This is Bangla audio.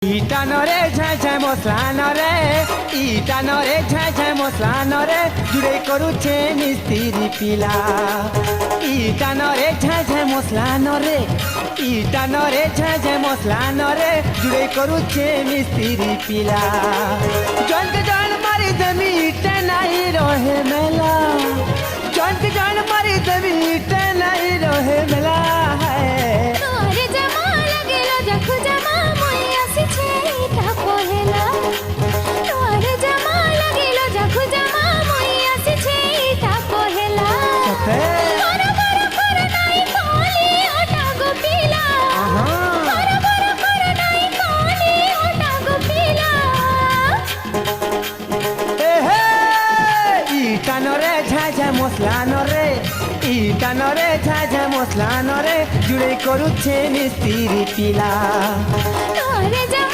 ইটা নরে ঝাঁ ঝাঁ মশলা নরে, ইটা নরে ঝাঁ ঝাঁ মশলা নরে, জুড়ে করুছে মিস্ত্রি পিলা। ইটা নরে ঝাঁ ঝাঁ মশলা নরে, ইটা নরে ঝাঁ ঝাঁ মশলা নরে, জুড়ে করুছে মিস্ত্রি পিলা। জনকে জন মারি দেবি ইটা নাই রহে মেলা, জনকে জন মারি দেবি ইটা নাই রহে মেলা। তোরে জামা লাগিল দেখো জামা মই আসিছে ইটা পহেলা, তোরে জামা লাগিল দেখো জামা মই আসিছে ইটা পহেলা। বড় বড় করে নাই কলি ওটা গোপিলা, বড় বড় করে নাই কলি ওটা গোপিলা। ইটা নরে ঝাঁ ঝাঁ মশলা নরে, ইটা নরে ঝাঁ ঝাঁ মশলা নরে, জুড়ে করুছে মিস্ত্রি পিলা। তোরে জামা